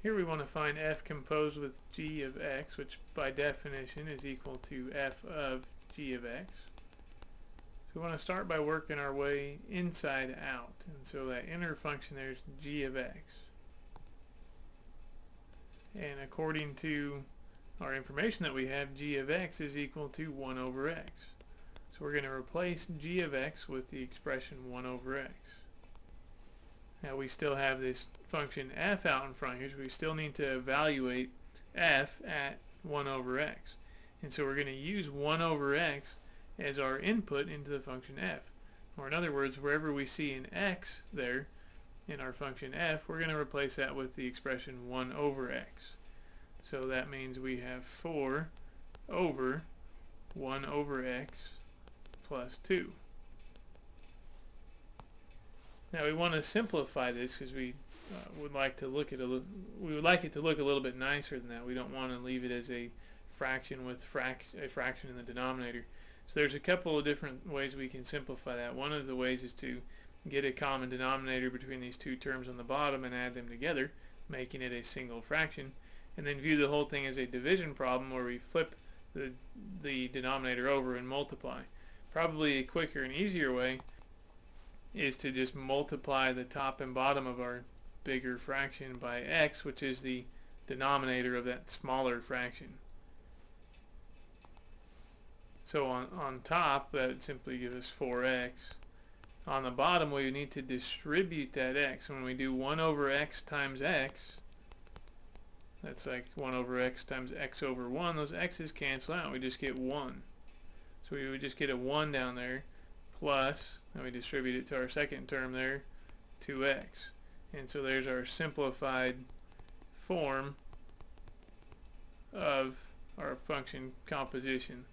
Here we want to find f composed with g of x, which by definition is equal to f of g of x. So we want to start by working our way inside out. And so that inner function there is g of x. And according to our information that we have, g of x is equal to 1 over x. So we're going to replace g of x with the expression 1 over x. Now we still have this function f out in front here, so we still need to evaluate f at 1 over x. And so we're going to use 1 over x as our input into the function f. Or in other words, wherever we see an x there in our function f, we're going to replace that with the expression 1 over x. So that means we have 4 over 1 over x plus 2. Now we want to simplify this because we would like to look at we would like it to look a little bit nicer than that. We don't want to leave it as a fraction with a fraction in the denominator. So there's a couple of different ways we can simplify that. One of the ways is to get a common denominator between these two terms on the bottom and add them together, making it a single fraction, and then view the whole thing as a division problem where we flip the denominator over and multiply. Probably a quicker and easier way is to just multiply the top and bottom of our bigger fraction by x, which is the denominator of that smaller fraction. So on top, that would simply give us 4x. On the bottom, we need to distribute that x. When we do 1 over x times x, that's like 1 over x times x over 1. Those x's cancel out. We just get 1. So we would just get a 1 down there plus, and we distribute it to our second term there, 2x. And so there's our simplified form of our function composition.